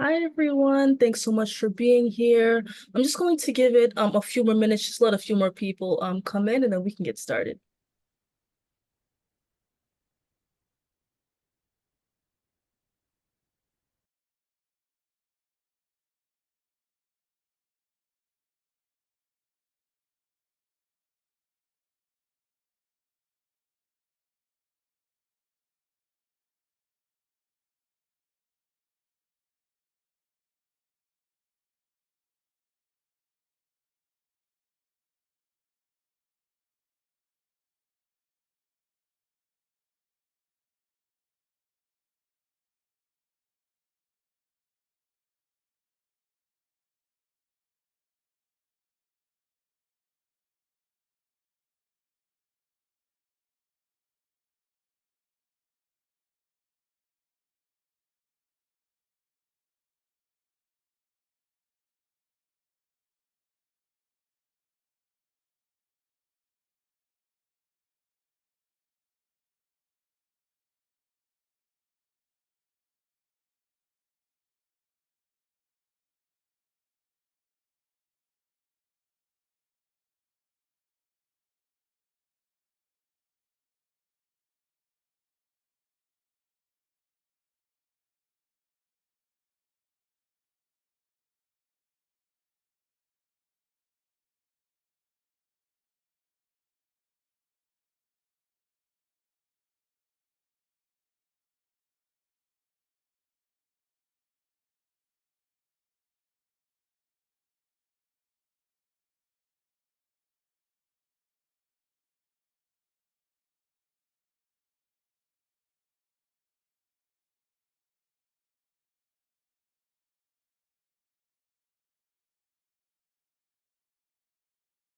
Hi everyone, thanks so much for being here. I'm just going to give it a few more minutes, just let a few more people come in and then we can get started.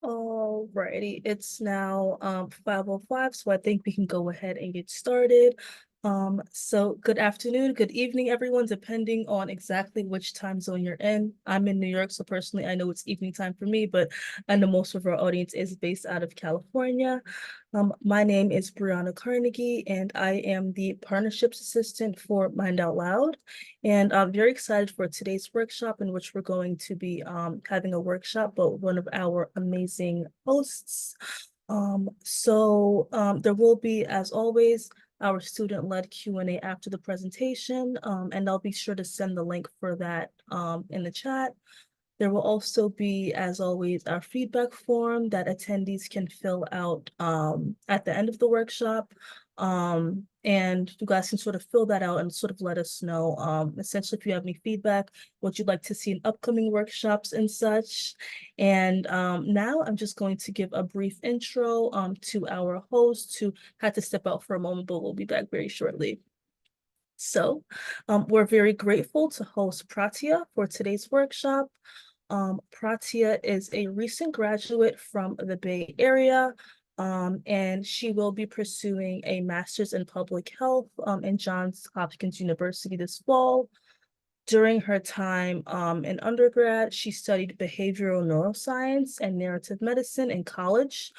Alrighty, it's now 5:05, so I think we can go ahead and get started. So good afternoon, good evening, everyone, depending on exactly which time zone you're in. I'm in New York, so personally, I know it's evening time for me, but I know most of our audience is based out of California. My name is Brianna Carnegie, and I am the Partnerships Assistant for Mind Out Loud. And I'm very excited for today's workshop in which we're going to be having a workshop, but one of our amazing hosts. There will be, as always, our student-led Q&A after the presentation, and I'll be sure to send the link for that in the chat. There will also be, as always, our feedback form that attendees can fill out at the end of the workshop. And you guys can sort of fill that out and sort of let us know, essentially, if you have any feedback, what you'd like to see in upcoming workshops and such. And now I'm just going to give a brief intro to our host who had to step out for a moment, but we'll be back very shortly. We're very grateful to host Pratya for today's workshop. Pratya is a recent graduate from the Bay Area, and she will be pursuing a master's in public health in Johns Hopkins University this fall. During her time in undergrad, she studied behavioral neuroscience and narrative medicine in college,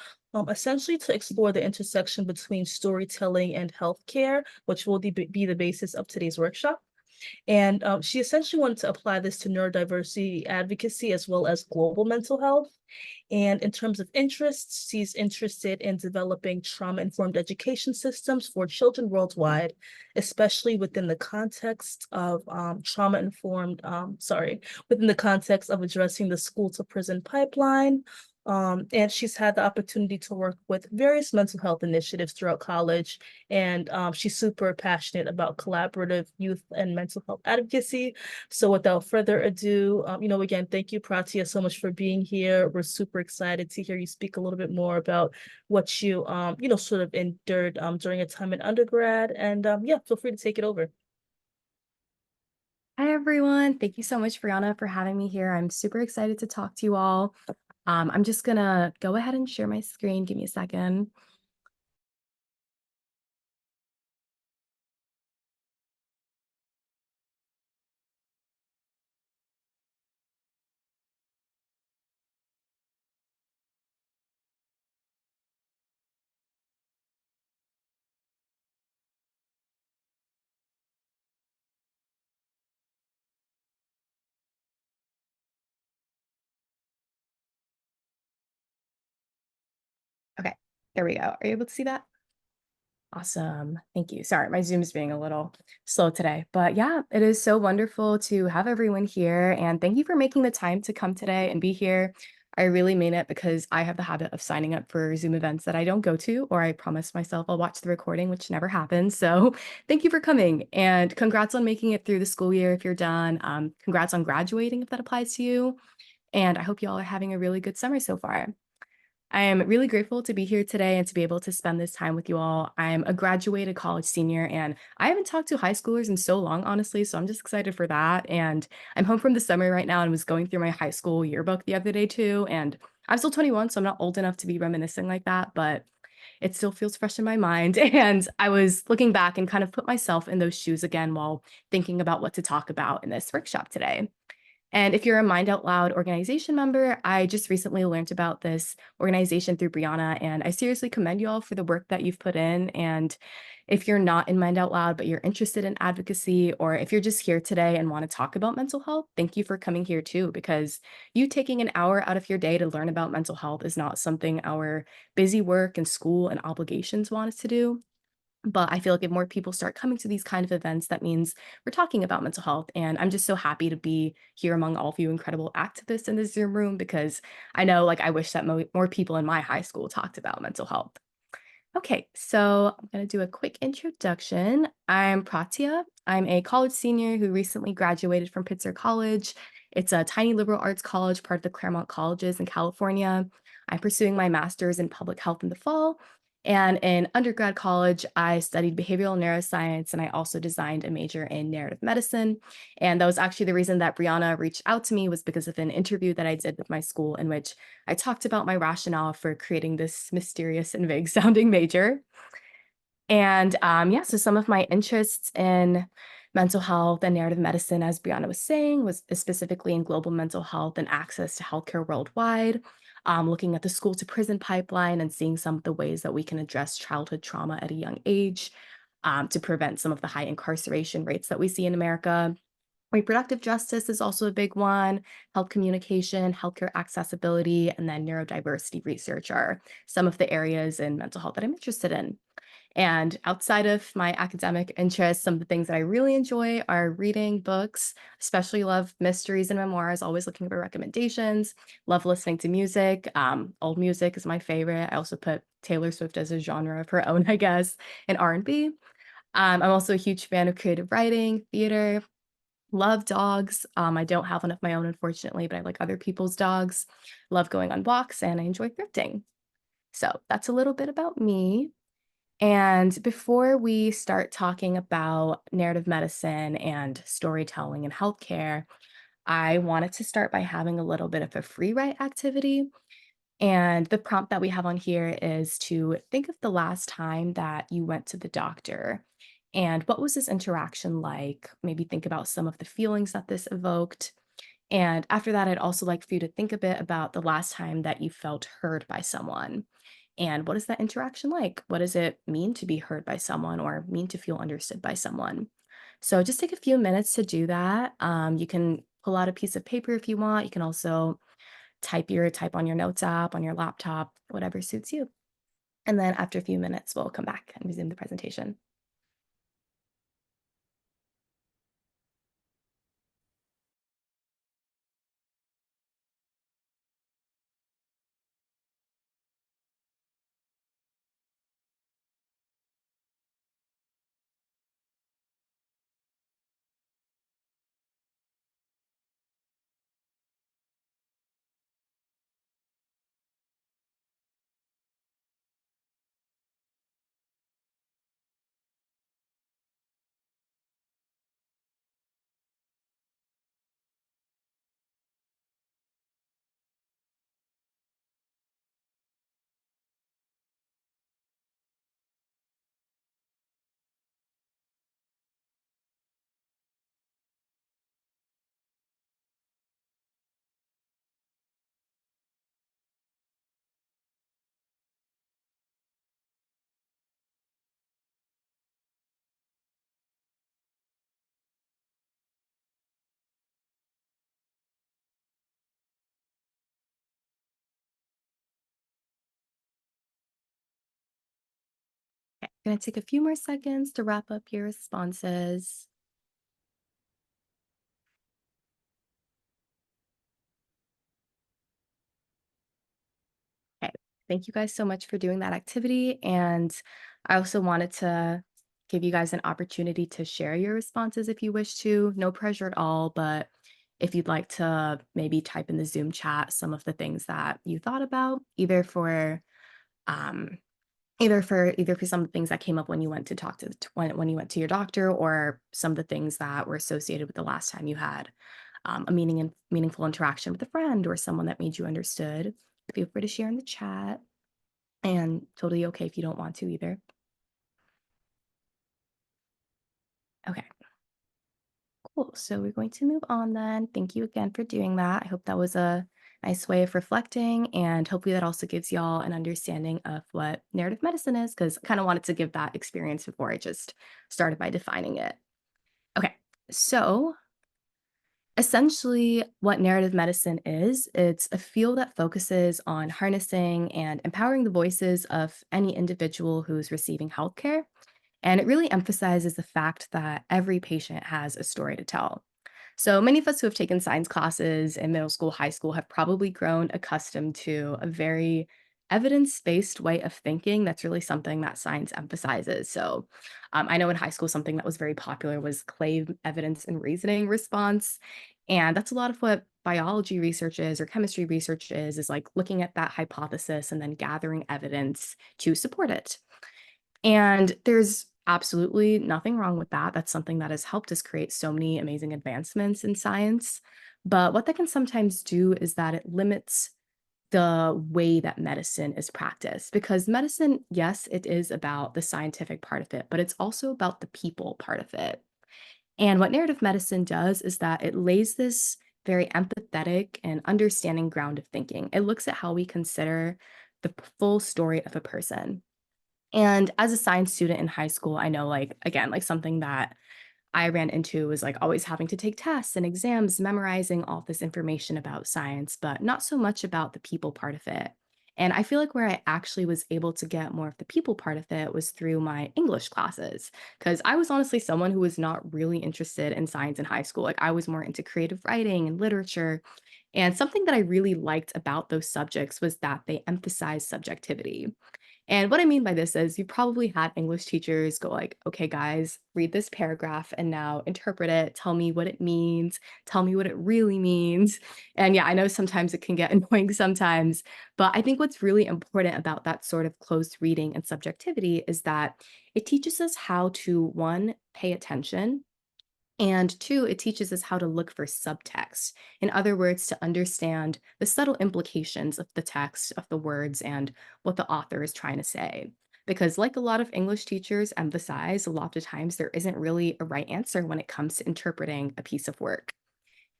essentially to explore the intersection between storytelling and healthcare, which will be the basis of today's workshop. And she essentially wanted to apply this to neurodiversity advocacy as well as global mental health. And in terms of interests, she's interested in developing trauma-informed education systems for children worldwide, especially within the context of within the context of addressing the school to prison pipeline. And she's had the opportunity to work with various mental health initiatives throughout college, and she's super passionate about collaborative youth and mental health advocacy. So without further ado, again, thank you, Pratya, so much for being here. We're super excited to hear you speak a little bit more about what you, sort of endured during a time in undergrad. And yeah, feel free to take it over. Hi, everyone. Thank you so much, Brianna, for having me here. I'm super excited to talk to you all. I'm just going to go ahead and share my screen. Give me a second. There we go. Are you able to see that? Awesome. Thank you. Sorry, my Zoom is being a little slow today. But yeah, it is so wonderful to have everyone here. And thank you for making the time to come today and be here. I really mean it because I have the habit of signing up for Zoom events that I don't go to, or I promise myself I'll watch the recording, which never happens. So thank you for coming and congrats on making it through the school year if you're done. Congrats on graduating if that applies to you. And I hope you all are having a really good summer so far. I am really grateful to be here today and to be able to spend this time with you all. I'm a graduated college senior and I haven't talked to high schoolers in so long, honestly. So I'm just excited for that. And I'm home from the summer right now and was going through my high school yearbook the other day too. And I'm still 21, so I'm not old enough to be reminiscing like that, but it still feels fresh in my mind. And I was looking back and kind of put myself in those shoes again while thinking about what to talk about in this workshop today. And if you're a Mind Out Loud organization member, I just recently learned about this organization through Brianna, and I seriously commend you all for the work that you've put in. And if you're not in Mind Out Loud, but you're interested in advocacy, or if you're just here today and want to talk about mental health, thank you for coming here too, because you taking an hour out of your day to learn about mental health is not something our busy work and school and obligations want us to do. But I feel like if more people start coming to these kind of events, that means we're talking about mental health. And I'm just so happy to be here among all of you incredible activists in this Zoom room because I know, like, I wish that more people in my high school talked about mental health. Okay, so I'm going to do a quick introduction. I'm Pratya. I'm a college senior who recently graduated from Pitzer College. It's a tiny liberal arts college, part of the Claremont Colleges in California. I'm pursuing my master's in public health in the fall. And in undergrad college, I studied behavioral neuroscience and I also designed a major in narrative medicine. And that was actually the reason that Brianna reached out to me was because of an interview that I did with my school in which I talked about my rationale for creating this mysterious and vague sounding major. And yeah, so some of my interests in mental health and narrative medicine, as Brianna was saying, was specifically in global mental health and access to healthcare worldwide, looking at the school to prison pipeline and seeing some of the ways that we can address childhood trauma at a young age to prevent some of the high incarceration rates that we see in America. Reproductive justice is also a big one. Health communication, healthcare accessibility, and then neurodiversity research are some of the areas in mental health that I'm interested in. And outside of my academic interests, some of the things that I really enjoy are reading books, especially love mysteries and memoirs, always looking for recommendations, love listening to music. Old music is my favorite. I also put Taylor Swift as a genre of her own, I guess, in R&B. I'm also a huge fan of creative writing, theater, love dogs. I don't have one of my own, unfortunately, but I like other people's dogs. Love going on walks and I enjoy thrifting. So that's a little bit about me. And before we start talking about narrative medicine and storytelling and healthcare, I wanted to start by having a little bit of a free write activity. And the prompt that we have on here is to think of the last time that you went to the doctor and what was this interaction like? Maybe think about some of the feelings that this evoked. And after that, I'd also like for you to think a bit about the last time that you felt heard by someone. And what is that interaction like? What does it mean to be heard by someone or mean to feel understood by someone? So just take a few minutes to do that. You can pull out a piece of paper if you want. You can also type on your notes app, on your laptop, whatever suits you. And then after a few minutes, we'll come back and resume the presentation. Gonna take a few more seconds to wrap up your responses. Okay. Thank you guys so much for doing that activity. And I also wanted to give you guys an opportunity to share your responses if you wish to. No pressure at all, but if you'd like to maybe type in the Zoom chat some of the things that you thought about, um either for some of the things that came up when you went to talk to when you went to your doctor, or some of the things that were associated with the last time you had a meaningful interaction with a friend or someone that made you understood. Feel free to share in the chat, and totally okay if you don't want to either. Okay, cool. So we're going to move on then. Thank you again for doing that. I hope that was a nice way of reflecting, and hopefully that also gives y'all an understanding of what narrative medicine is, because I kind of wanted to give that experience before I just started by defining it. Okay, so essentially, what narrative medicine is, it's a field that focuses on harnessing and empowering the voices of any individual who's receiving healthcare. And it really emphasizes the fact that every patient has a story to tell. So many of us who have taken science classes in middle school, high school have probably grown accustomed to a very evidence based way of thinking. That's really something that science emphasizes. So I know in high school, something that was very popular was claim evidence and reasoning response. And that's a lot of what biology research is, or chemistry research is like looking at that hypothesis and then gathering evidence to support it. And there's absolutely nothing wrong with that. That's something that has helped us create so many amazing advancements in science. But what that can sometimes do is that it limits the way that medicine is practiced. Because medicine, yes, it is about the scientific part of it, but it's also about the people part of it. And what narrative medicine does is that it lays this very empathetic and understanding ground of thinking. It looks at how we consider the full story of a person. And as a science student in high school, I know, like, again, like something that I ran into was like always having to take tests and exams, memorizing all this information about science, but not so much about the people part of it. And I feel like where I actually was able to get more of the people part of it was through my English classes. Because I was honestly someone who was not really interested in science in high school. Like, I was more into creative writing and literature. And something that I really liked about those subjects was that they emphasized subjectivity. And what I mean by this is you probably had English teachers go like, "Okay, guys, read this paragraph and now interpret it. Tell me what it means. Tell me what it really means." And yeah, I know sometimes it can get annoying sometimes, but I think what's really important about that sort of closed reading and subjectivity is that it teaches us how to, one, pay attention, and two, it teaches us how to look for subtext. In other words, to understand the subtle implications of the text, of the words, and what the author is trying to say. Because, like a lot of English teachers emphasize, a lot of times there isn't really a right answer when it comes to interpreting a piece of work.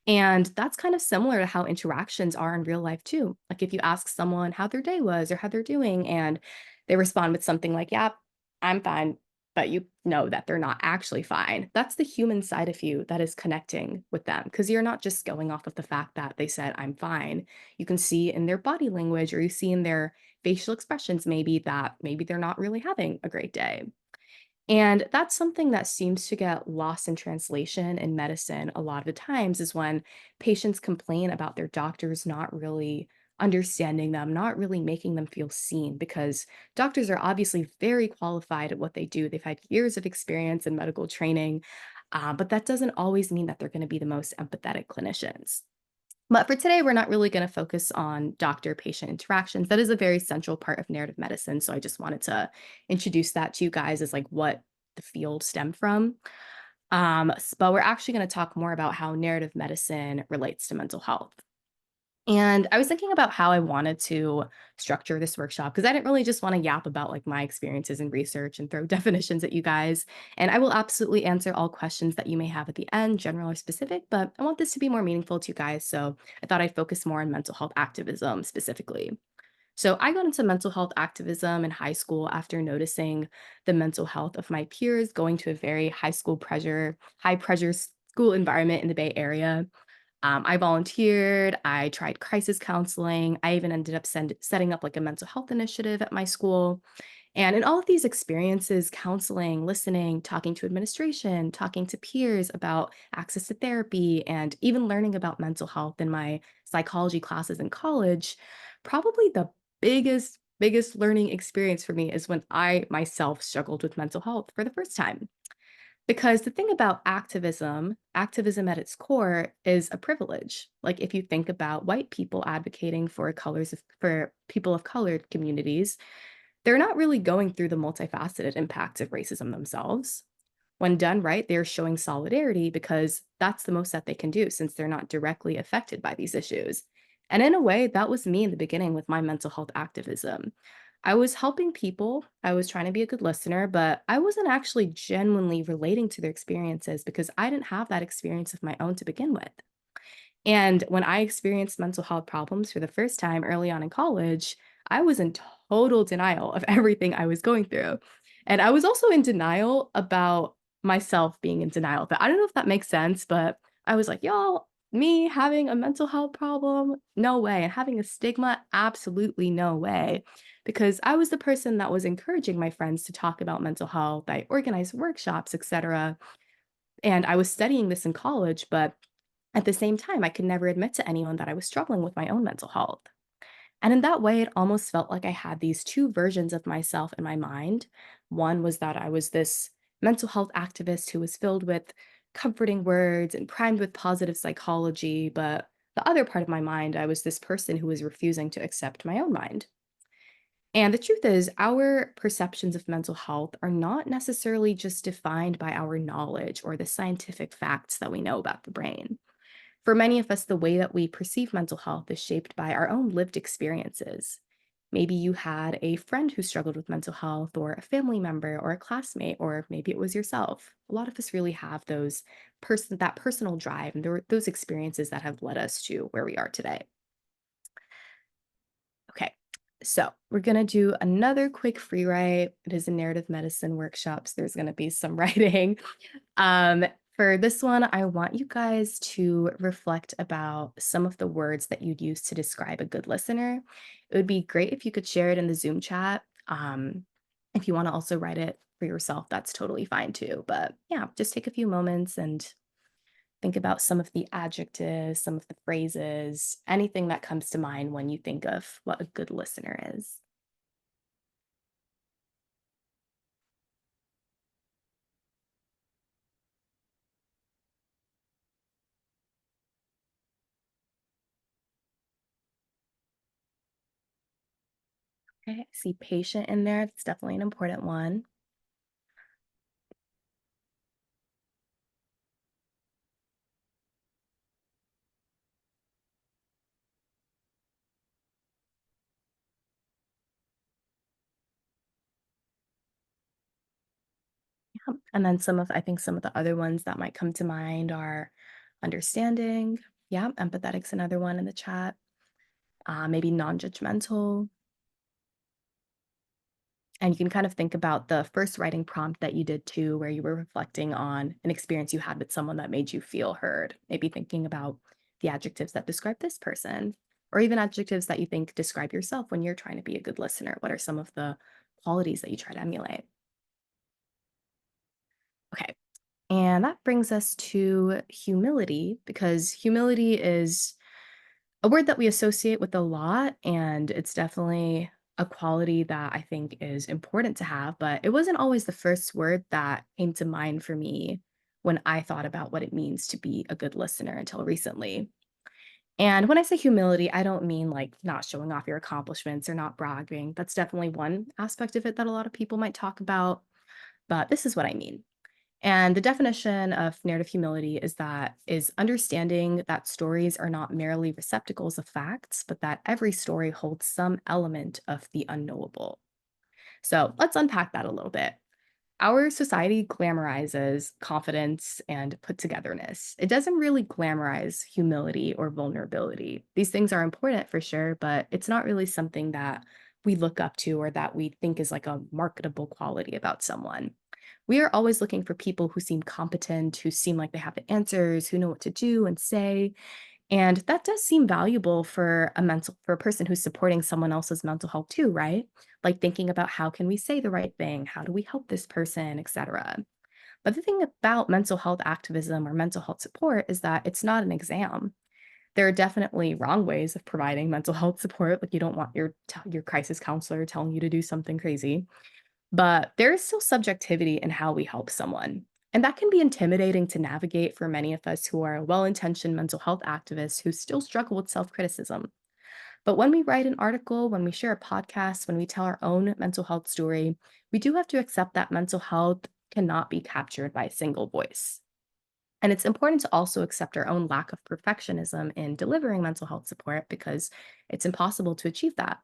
And that's kind of similar to how interactions are in real life too. Like, if you ask someone how their day was or how they're doing, and they respond with something like, "Yeah, I'm fine," but you know that they're not actually fine. That's the human side of you that is connecting with them, because you're not just going off of the fact that they said, "I'm fine." You can see in their body language, or you see in their facial expressions maybe that maybe they're not really having a great day. And that's something that seems to get lost in translation in medicine a lot of the times, is when patients complain about their doctors not really understanding them, not really making them feel seen, because doctors are obviously very qualified at what they do. They've had years of experience in medical training, but that doesn't always mean that they're going to be the most empathetic clinicians. But for today, we're not really going to focus on doctor patient interactions. That is a very central part of narrative medicine. So I just wanted to introduce that to you guys as like what the field stemmed from. But we're actually going to talk more about how narrative medicine relates to mental health. And I was thinking about how I wanted to structure this workshop, because I didn't really just want to yap about like my experiences in research and throw definitions at you guys. And I will absolutely answer all questions that you may have at the end, general or specific, but I want this to be more meaningful to you guys. So I thought I'd focus more on mental health activism specifically. So I got into mental health activism in high school after noticing the mental health of my peers going to a very high pressure school environment in the Bay Area. I volunteered, I tried crisis counseling, I even ended up setting up like a mental health initiative at my school. And in all of these experiences, counseling, listening, talking to administration, talking to peers about access to therapy, and even learning about mental health in my psychology classes in college, probably the biggest learning experience for me is when I myself struggled with mental health for the first time. Because the thing about activism at its core is a privilege. Like if you think about white people advocating for people of colored communities, they're not really going through the multifaceted impacts of racism themselves. When done right, they're showing solidarity because that's the most that they can do since they're not directly affected by these issues. And in a way, that was me in the beginning with my mental health activism. I was helping people, I was trying to be a good listener, but I wasn't actually genuinely relating to their experiences because I didn't have that experience of my own to begin with. And when I experienced mental health problems for the first time early on in college, I was in total denial of everything I was going through. And I was also in denial about myself being in denial. But I don't know if that makes sense, but I was like, y'all, me having a mental health problem, no way. And having a stigma, absolutely no way. Because I was the person that was encouraging my friends to talk about mental health. I organized workshops, etc. And I was studying this in college, but at the same time, I could never admit to anyone that I was struggling with my own mental health. And in that way, it almost felt like I had these two versions of myself in my mind. One was that I was this mental health activist who was filled with comforting words and primed with positive psychology. But the other part of my mind, I was this person who was refusing to accept my own mind. And the truth is, our perceptions of mental health are not necessarily just defined by our knowledge or the scientific facts that we know about the brain. For many of us, the way that we perceive mental health is shaped by our own lived experiences. Maybe you had a friend who struggled with mental health, or a family member, or a classmate, or maybe it was yourself. A lot of us really have that personal drive and those experiences that have led us to where we are today. Okay, so we're gonna do another quick free write. It is a narrative medicine workshop, so there's gonna be some writing. Um, for this one, I want you guys to reflect about some of the words that you'd use to describe a good listener. It would be great if you could share it in the Zoom chat. If you want to also write it for yourself, that's totally fine too. But yeah, just take a few moments and think about some of the adjectives, some of the phrases, anything that comes to mind when you think of what a good listener is. Okay, I see patient in there. That's definitely an important one. And then I think some of the other ones that might come to mind are understanding. Yeah, empathetic's another one in the chat. Maybe non-judgmental. And you can kind of think about the first writing prompt that you did too, where you were reflecting on an experience you had with someone that made you feel heard. Maybe thinking about the adjectives that describe this person, or even adjectives that you think describe yourself when you're trying to be a good listener. What are some of the qualities that you try to emulate? Okay. And that brings us to humility, because humility is a word that we associate with a lot, and it's definitely a quality that I think is important to have, but it wasn't always the first word that came to mind for me when I thought about what it means to be a good listener until recently. And when I say humility, I don't mean like not showing off your accomplishments or not bragging. That's definitely one aspect of it that a lot of people might talk about, but this is what I mean. And the definition of narrative humility is understanding that stories are not merely receptacles of facts, but that every story holds some element of the unknowable. So let's unpack that a little bit. Our society glamorizes confidence and put togetherness. It doesn't really glamorize humility or vulnerability. These things are important for sure, but it's not really something that we look up to or that we think is like a marketable quality about someone. We are always looking for people who seem competent, who seem like they have the answers, who know what to do and say. And that does seem valuable for a person who's supporting someone else's mental health too, right? Like thinking about how can we say the right thing? How do we help this person, etc. But the thing about mental health activism or mental health support is that it's not an exam. There are definitely wrong ways of providing mental health support. Like you don't want your crisis counselor telling you to do something crazy, but there is still subjectivity in how we help someone. And that can be intimidating to navigate for many of us who are well intentioned mental health activists who still struggle with self criticism. But when we write an article, when we share a podcast, when we tell our own mental health story, we do have to accept that mental health cannot be captured by a single voice. And it's important to also accept our own lack of perfectionism in delivering mental health support because it's impossible to achieve that.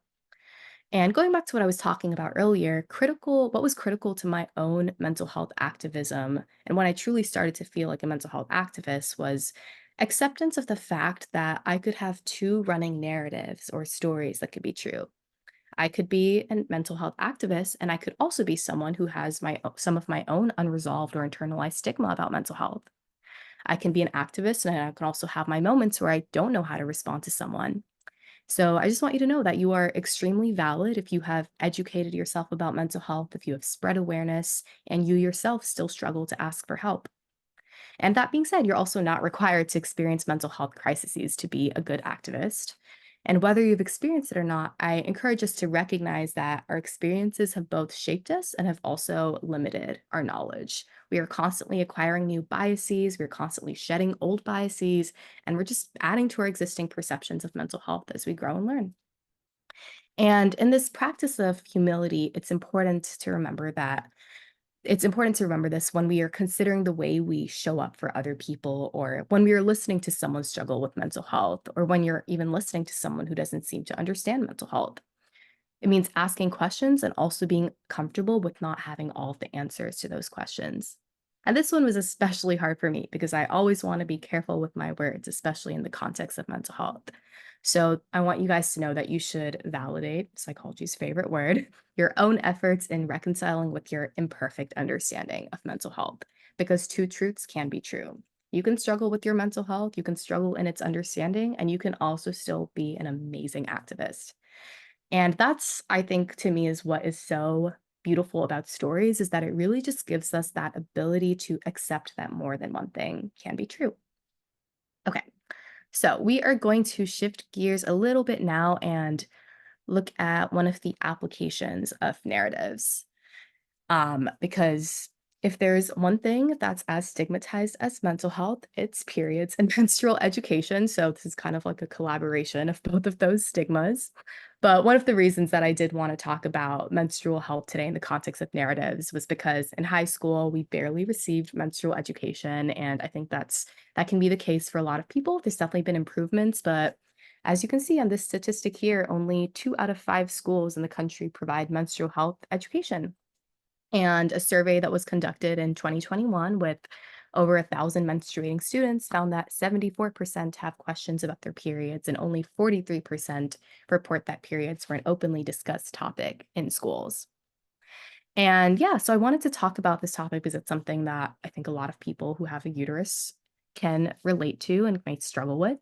And going back to what I was talking about earlier, what was critical to my own mental health activism and when I truly started to feel like a mental health activist was acceptance of the fact that I could have two running narratives or stories that could be true. I could be a mental health activist and I could also be someone who has some of my own unresolved or internalized stigma about mental health. I can be an activist and I can also have my moments where I don't know how to respond to someone. So I just want you to know that you are extremely valid if you have educated yourself about mental health, if you have spread awareness, and you yourself still struggle to ask for help. And that being said, you're also not required to experience mental health crises to be a good activist. And whether you've experienced it or not, I encourage us to recognize that our experiences have both shaped us and have also limited our knowledge. We are constantly acquiring new biases, we're constantly shedding old biases, and we're just adding to our existing perceptions of mental health as we grow and learn. And in this practice of humility, it's important to remember this when we are considering the way we show up for other people, or when we are listening to someone struggle with mental health, or when you're even listening to someone who doesn't seem to understand mental health. It means asking questions and also being comfortable with not having all of the answers to those questions. And this one was especially hard for me because I always want to be careful with my words, especially in the context of mental health. So I want you guys to know that you should validate, psychology's favorite word, your own efforts in reconciling with your imperfect understanding of mental health, because two truths can be true. You can struggle with your mental health, you can struggle in its understanding, and you can also still be an amazing activist. And that's, I think, to me, is what is so beautiful about stories is that it really just gives us that ability to accept that more than one thing can be true. Okay, so we are going to shift gears a little bit now and look at one of the applications of narratives. Because if there's one thing that's as stigmatized as mental health, it's periods and menstrual education. So this is kind of like a collaboration of both of those stigmas. But one of the reasons that I did want to talk about menstrual health today in the context of narratives was because in high school we barely received menstrual education, and I think that can be the case for a lot of people. There's definitely been improvements, but as you can see on this statistic here, only 2 out of 5 schools in the country provide menstrual health education. And a survey that was conducted in 2021 with over 1,000 menstruating students found that 74% have questions about their periods, and only 43% report that periods were an openly discussed topic in schools. And yeah, so I wanted to talk about this topic because it's something that I think a lot of people who have a uterus can relate to and might struggle with.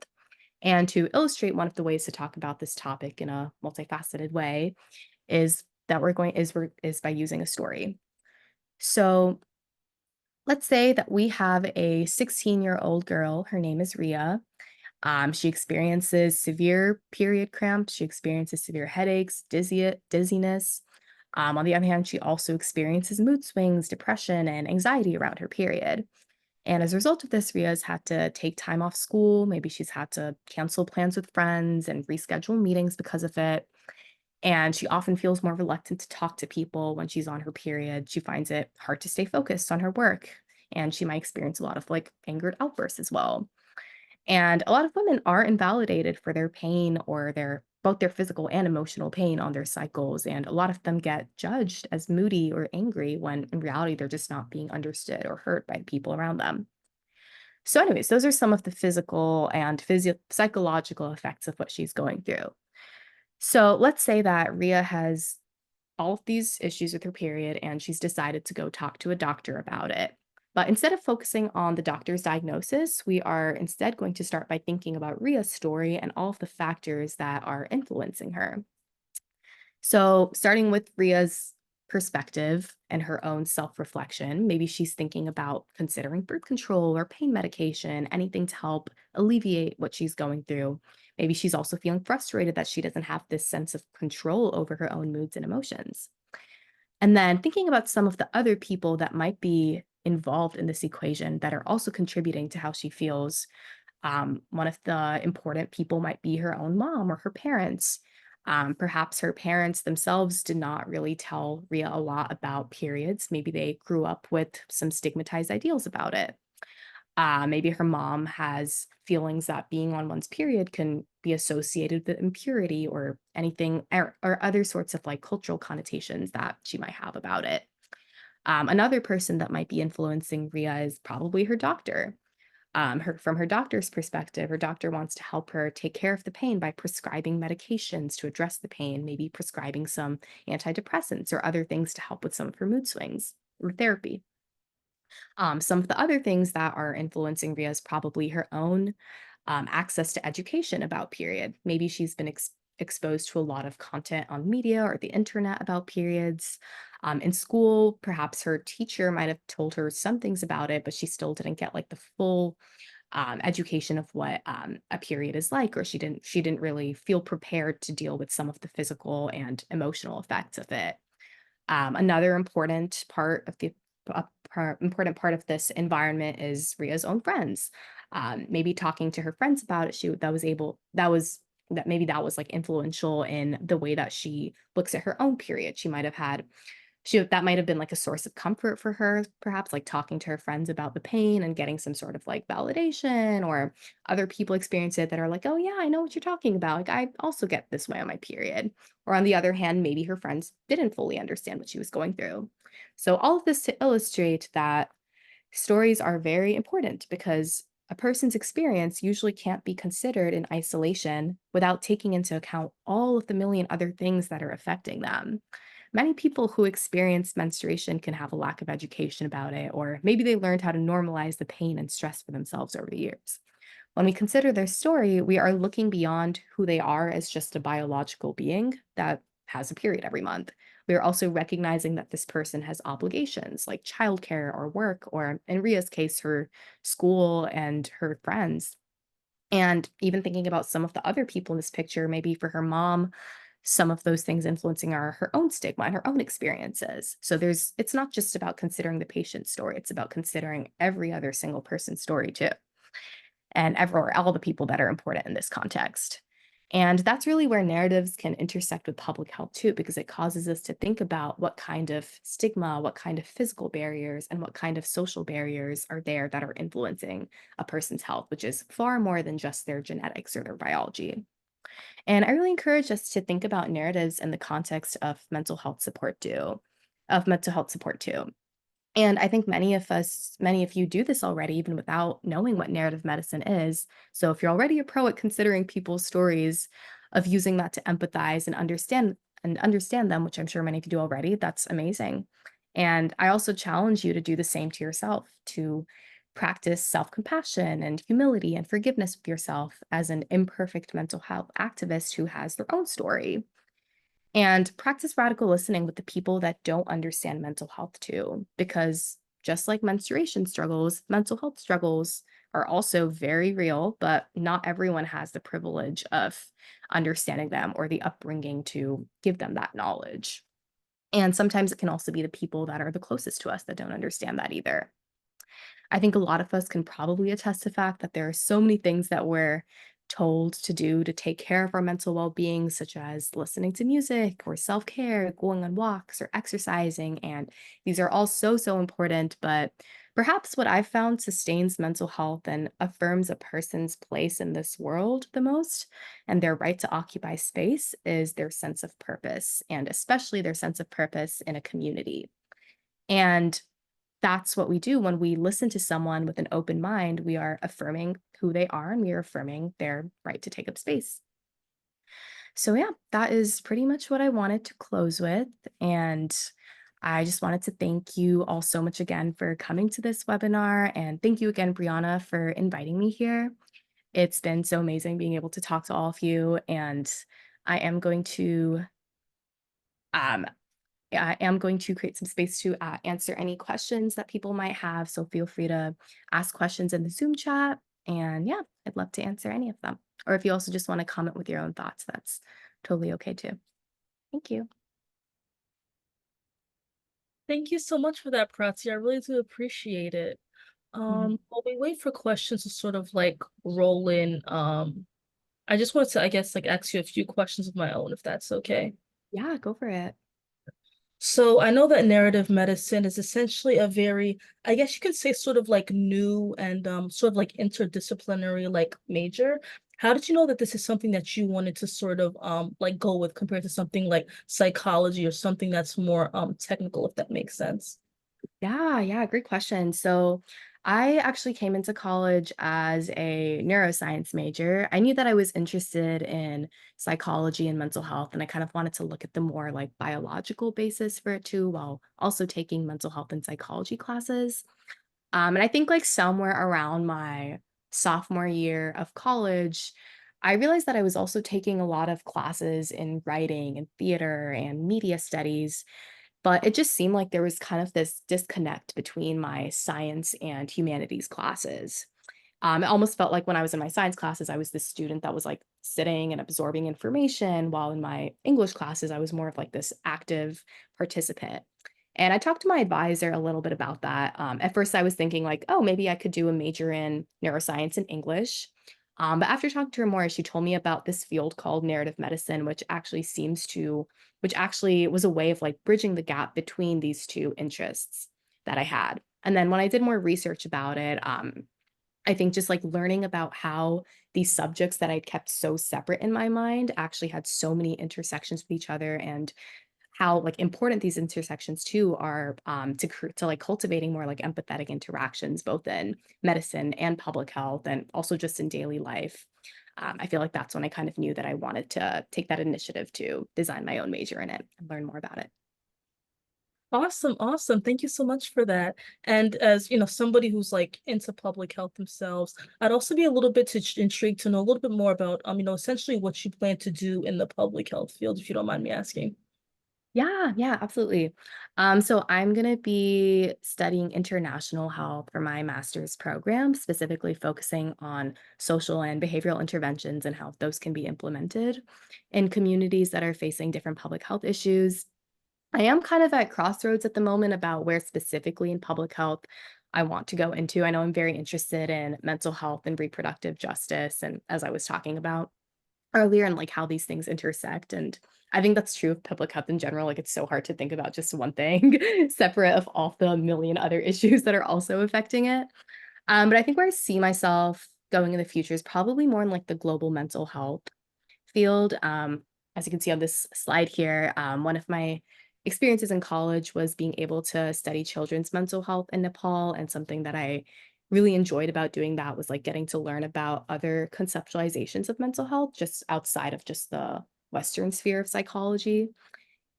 And to illustrate one of the ways to talk about this topic in a multifaceted way is that is by using a story. So let's say that we have a 16-year-old girl. Her name is Ria. She experiences severe period cramps. She experiences severe headaches, dizziness. On the other hand, she also experiences mood swings, depression, and anxiety around her period. And as a result of this, Ria's had to take time off school. Maybe she's had to cancel plans with friends and reschedule meetings because of it. And she often feels more reluctant to talk to people when she's on her period. She finds it hard to stay focused on her work. And she might experience a lot of like angered outbursts as well. And a lot of women are invalidated for their pain or both their physical and emotional pain on their cycles. And a lot of them get judged as moody or angry when in reality they're just not being understood or heard by people around them. So, anyways, those are some of the physical and psychological effects of what she's going through. So let's say that Ria has all of these issues with her period and she's decided to go talk to a doctor about it. But instead of focusing on the doctor's diagnosis, we are instead going to start by thinking about Ria's story and all of the factors that are influencing her. So, starting with Ria's perspective and her own self reflection, maybe she's thinking about considering birth control or pain medication, anything to help alleviate what she's going through. Maybe she's also feeling frustrated that she doesn't have this sense of control over her own moods and emotions. And then thinking about some of the other people that might be involved in this equation that are also contributing to how she feels. One of the important people might be her own mom or her parents. Perhaps her parents themselves did not really tell Ria a lot about periods. Maybe they grew up with some stigmatized ideals about it. Maybe her mom has feelings that being on one's period can be associated with impurity or anything, or other sorts of like cultural connotations that she might have about it. Another person that might be influencing Ria is probably her doctor. From her doctor's perspective, her doctor wants to help her take care of the pain by prescribing medications to address the pain, maybe prescribing some antidepressants or other things to help with some of her mood swings or therapy. Some of the other things that are influencing Ria is probably her own access to education about period. Maybe she's been exposed to a lot of content on media or the internet about periods. In school, perhaps her teacher might have told her some things about it, but she still didn't get like the full education of what a period is like, or she didn't really feel prepared to deal with some of the physical and emotional effects of it. Another important part of this environment is Ria's own friends. Maybe talking to her friends about it, she that was able that maybe that was like influential in the way that she looks at her own period. She might have had she that might have been like a source of comfort for her, perhaps like talking to her friends about the pain and getting some sort of like validation, or other people experience it that are like, oh yeah, I know what you're talking about. Like I also get this way on my period. Or on the other hand, maybe her friends didn't fully understand what she was going through. So all of this to illustrate that stories are very important because a person's experience usually can't be considered in isolation without taking into account all of the million other things that are affecting them. Many people who experience menstruation can have a lack of education about it, or maybe they learned how to normalize the pain and stress for themselves over the years. When we consider their story, we are looking beyond who they are as just a biological being that has a period every month. We are also recognizing that this person has obligations like childcare or work, or in Ria's case, her school and her friends. And even thinking about some of the other people in this picture, maybe for her mom, some of those things influencing are her own stigma and her own experiences. So it's not just about considering the patient's story, it's about considering every other single person's story too, and everywhere, all the people that are important in this context. And that's really where narratives can intersect with public health too, because it causes us to think about what kind of stigma, what kind of physical barriers, and what kind of social barriers are there that are influencing a person's health, which is far more than just their genetics or their biology. And I really encourage us to think about narratives in the context of mental health support too. And I think many of you do this already, even without knowing what narrative medicine is. So if you're already a pro at considering people's stories, of using that to empathize and understand them, which I'm sure many of you do already, that's amazing. And I also challenge you to do the same to yourself, to practice self-compassion and humility and forgiveness with yourself as an imperfect mental health activist who has their own story. And practice radical listening with the people that don't understand mental health too, because just like menstruation struggles, mental health struggles are also very real, but not everyone has the privilege of understanding them or the upbringing to give them that knowledge. And sometimes it can also be the people that are the closest to us that don't understand that either. I think a lot of us can probably attest to the fact that there are so many things that we're told to do to take care of our mental well-being, such as listening to music or self-care, going on walks or exercising. And these are all so important. But perhaps what I've found sustains mental health and affirms a person's place in this world the most and their right to occupy space is their sense of purpose, and especially their sense of purpose in a community. And that's what we do when we listen to someone with an open mind. We are affirming who they are and we are affirming their right to take up space. So, yeah, that is pretty much what I wanted to close with. And I just wanted to thank you all so much again for coming to this webinar. And thank you again, Brianna, for inviting me here. It's been so amazing being able to talk to all of you. And I am going to um, I am going to create some space to answer any questions that people might have. So feel free to ask questions in the Zoom chat. And yeah, I'd love to answer any of them. Or if you also just want to comment with your own thoughts, that's totally okay too. Thank you. Thank you so much for that, Prati. I really do appreciate it. Mhm. While we wait for questions to sort of like roll in, I just wanted to, I guess, like ask you a few questions of my own, if that's okay. Yeah, go for it. So I know that narrative medicine is essentially a very, I guess you could say sort of like new and sort of like interdisciplinary like major. How did you know that this is something that you wanted to sort of like go with compared to something like psychology or something that's more technical, if that makes sense? Yeah, great question. So, I actually came into college as a neuroscience major. I knew that I was interested in psychology and mental health, and I kind of wanted to look at the more like biological basis for it too, while also taking mental health and psychology classes. And I think like somewhere around my sophomore year of college, I realized that I was also taking a lot of classes in writing and theater and media studies, but it just seemed like there was kind of this disconnect between my science and humanities classes. It almost felt like when I was in my science classes, I was this student that was like sitting and absorbing information, while in my English classes, I was more of like this active participant. And I talked to my advisor a little bit about that. At first, I was thinking like, oh, maybe I could do a major in neuroscience and English. But after talking to her more, she told me about this field called narrative medicine, which actually was a way of like bridging the gap between these two interests that I had. And then when I did more research about it, I think just like learning about how these subjects that I'd kept so separate in my mind actually had so many intersections with each other, and how like important these intersections too are to like cultivating more like empathetic interactions both in medicine and public health and also just in daily life. I feel like that's when I kind of knew that I wanted to take that initiative to design my own major in it and learn more about it. Awesome, awesome. Thank you so much for that. And as you know, somebody who's like into public health themselves, I'd also be a little bit intrigued to know a little bit more about essentially what you plan to do in the public health field, if you don't mind me asking. Yeah, absolutely. So I'm going to be studying international health for my master's program, specifically focusing on social and behavioral interventions and how those can be implemented in communities that are facing different public health issues. I am kind of at crossroads at the moment about where specifically in public health I want to go into. I know I'm very interested in mental health and reproductive justice, and as I was talking about earlier, and like how these things intersect. And I think that's true of public health in general. Like it's so hard to think about just one thing separate of all the million other issues that are also affecting it. But I think where I see myself going in the future is probably more in like the global mental health field. As you can see on this slide here, one of my experiences in college was being able to study children's mental health in Nepal. And something that I really enjoyed about doing that was like getting to learn about other conceptualizations of mental health just outside of just the Western sphere of psychology.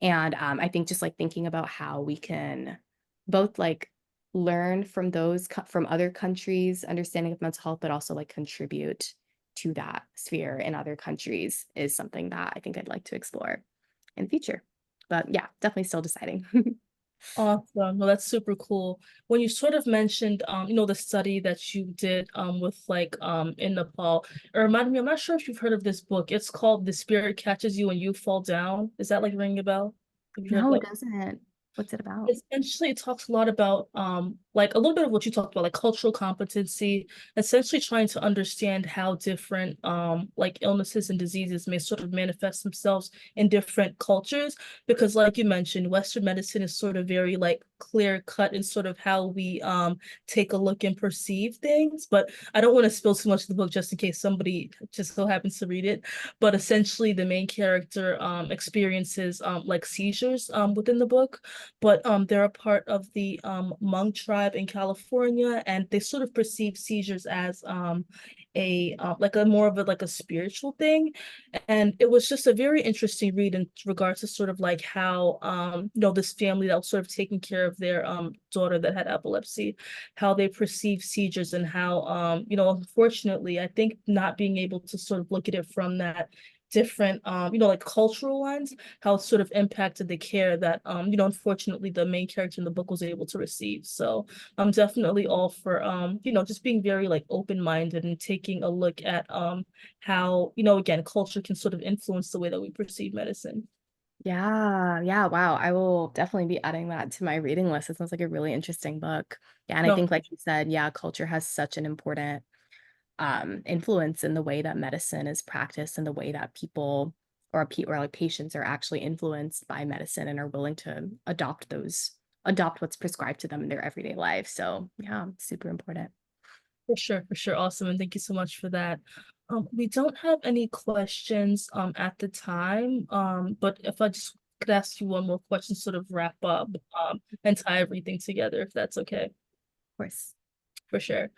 And I think just like thinking about how we can both like learn from from other countries' understanding of mental health, but also like contribute to that sphere in other countries is something that I think I'd like to explore in the future. But yeah, definitely still deciding. Awesome. Well, that's super cool. When you sort of mentioned, the study that you did, with like, in Nepal, it reminded me, I'm not sure if you've heard of this book. It's called The Spirit Catches You When You Fall Down. Is that like ringing a bell? Have you heard No, it that? doesn't. What's it about? Essentially, it talks a lot about like a little bit of what you talked about, like cultural competency, essentially trying to understand how different like illnesses and diseases may sort of manifest themselves in different cultures. Because like you mentioned, Western medicine is sort of very like clear cut in sort of how we take a look and perceive things. But I don't want to spill too much of the book just in case somebody just so happens to read it. But essentially the main character experiences like seizures within the book, but they're a part of the Hmong tribe in California, and they sort of perceive seizures as a like a more of a like a spiritual thing. And it was just a very interesting read in regards to sort of like how this family that was sort of taking care of their daughter that had epilepsy, how they perceive seizures, and how unfortunately I think not being able to sort of look at it from that different like cultural lens, how it sort of impacted the care that unfortunately the main character in the book was able to receive. So I'm definitely all for just being very like open-minded and taking a look at how again culture can sort of influence the way that we perceive medicine. Yeah, yeah, wow. I will definitely be adding that to my reading list. It sounds like a really interesting book. Yeah, and I No, think like you said, yeah, culture has such an important influence in the way that medicine is practiced and the way that people or like patients are actually influenced by medicine and are willing to adopt what's prescribed to them in their everyday life. So yeah, super important. for sure, awesome, and thank you so much for that. We don't have any questions at the time, but if I just could ask you one more question, sort of wrap up and tie everything together, if that's okay. Of course. For sure.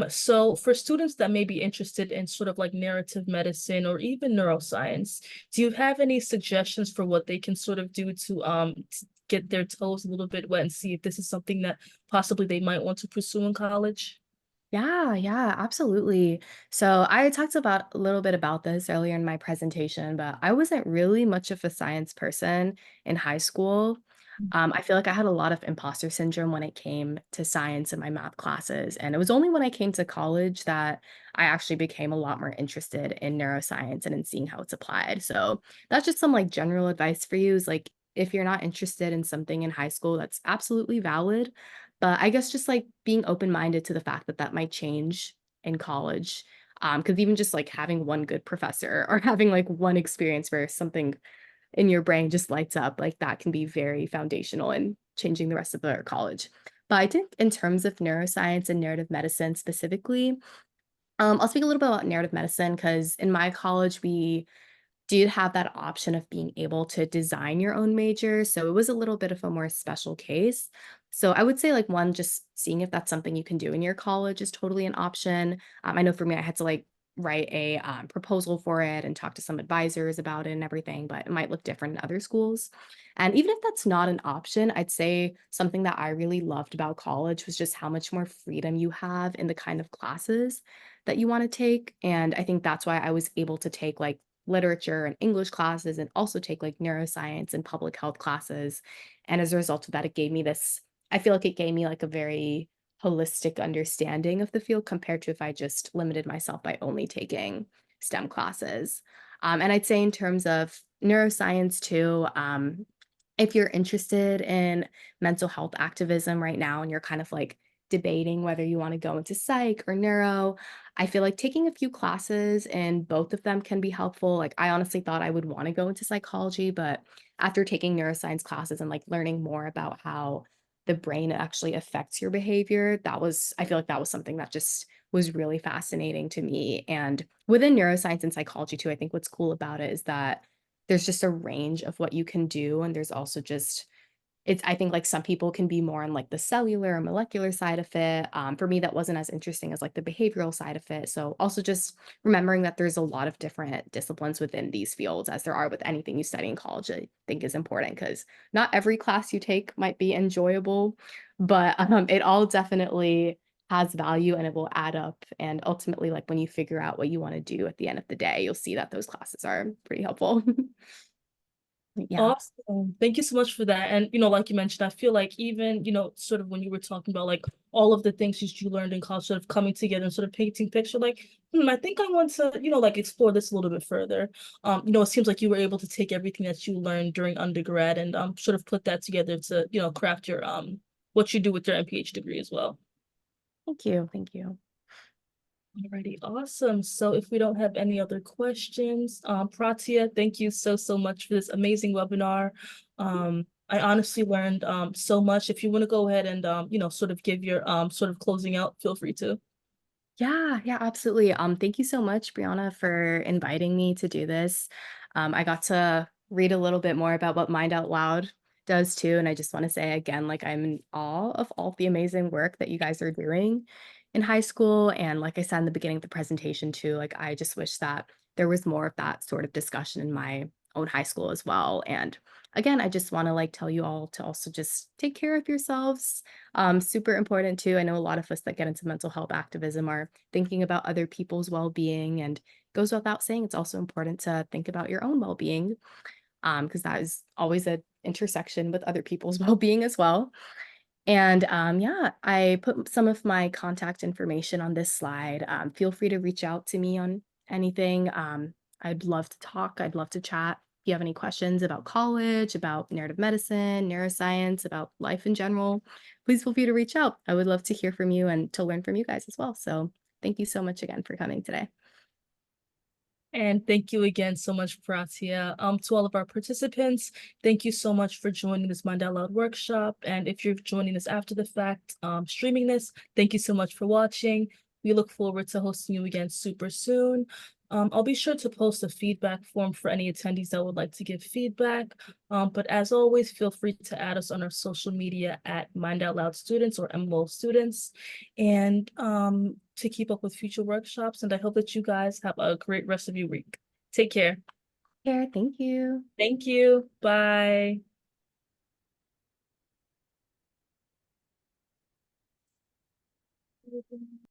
So for students that may be interested in sort of like narrative medicine or even neuroscience, do you have any suggestions for what they can sort of do to get their toes a little bit wet and see if this is something that possibly they might want to pursue in college? Yeah, yeah, absolutely. So I talked about a little bit about this earlier in my presentation, but I wasn't really much of a science person in high school. I feel like I had a lot of imposter syndrome when it came to science in my math classes. And it was only when I came to college that I actually became a lot more interested in neuroscience and in seeing how it's applied. So that's just some like general advice for you is like, if you're not interested in something in high school, that's absolutely valid. But I guess just, like, being open-minded to the fact that that might change in college, because even just, like, having one good professor or having, like, one experience where something in your brain just lights up, like, that can be very foundational in changing the rest of the college. But I think in terms of neuroscience and narrative medicine specifically, I'll speak a little bit about narrative medicine because in my college, we did have that option of being able to design your own major, so it was a little bit of a more special case. So I would say, like, 1, just seeing if that's something you can do in your college is totally an option. I know for me, I had to, like, write a, proposal for it and talk to some advisors about it and everything, but it might look different in other schools. And even if that's not an option, I'd say something that I really loved about college was just how much more freedom you have in the kind of classes that you wanna take, and I think that's why I was able to take, like, literature and English classes and also take like neuroscience and public health classes. And as a result of that, it gave me this, I feel like it gave me like a very holistic understanding of the field compared to if I just limited myself by only taking STEM classes. And I'd say in terms of neuroscience too, if you're interested in mental health activism right now and you're kind of like debating whether you want to go into psych or neuro, I feel like taking a few classes and both of them can be helpful. Like I honestly thought I would want to go into psychology, but after taking neuroscience classes and like learning more about how the brain actually affects your behavior, I feel like that was something that just was really fascinating to me. And within neuroscience and psychology too, I think what's cool about it is that there's just a range of what you can do. And there's also just I think, like, some people can be more on, like, the cellular or molecular side of it. For me, that wasn't as interesting as, like, the behavioral side of it. So, also just remembering that there's a lot of different disciplines within these fields, as there are with anything you study in college, I think is important because not every class you take might be enjoyable, but, it all definitely has value and it will add up. And ultimately, like, when you figure out what you wanna do at the end of the day, you'll see that those classes are pretty helpful. Yeah. Awesome. Thank you so much for that. And, like you mentioned, I feel like even, sort of when you were talking about like all of the things that you learned in college, sort of coming together and sort of painting picture, like, I think I want to, like explore this a little bit further. It seems like you were able to take everything that you learned during undergrad and sort of put that together to, craft your what you do with your MPH degree as well. Thank you, thank you. Alrighty, awesome. So if we don't have any other questions, Pratya, thank you so, so much for this amazing webinar. I honestly learned so much. If you want to go ahead and sort of give your sort of closing out, feel free to. Yeah, yeah, absolutely. Thank you so much, Brianna, for inviting me to do this. I got to read a little bit more about what Mind Out Loud does too. And I just want to say again, like I'm in awe of all the amazing work that you guys are doing. in high school. And like I said in the beginning of the presentation too, like I just wish that there was more of that sort of discussion in my own high school as well. And again, I just want to like tell you all to also just take care of yourselves. Super important too. I know a lot of us that get into mental health activism are thinking about other people's well-being, and goes without saying it's also important to think about your own well-being, because that is always an intersection with other people's well-being as well. And yeah, I put some of my contact information on this slide. Feel free to reach out to me on anything. I'd love to talk. I'd love to chat. If you have any questions about college, about narrative medicine, neuroscience, about life in general, please feel free to reach out. I would love to hear from you and to learn from you guys as well. So thank you so much again for coming today. And thank you again so much, Pratya. To all of our participants, thank you so much for joining this Mind Out Loud workshop. And if you're joining us after the fact, streaming this, thank you so much for watching. We look forward to hosting you again super soon. I'll be sure to post a feedback form for any attendees that would like to give feedback. But as always, feel free to add us on our social media at Mind Out Loud Students or MLO Students. And to keep up with future workshops. And I hope that you guys have a great rest of your week. Take care. Here, thank you. Thank you. Bye.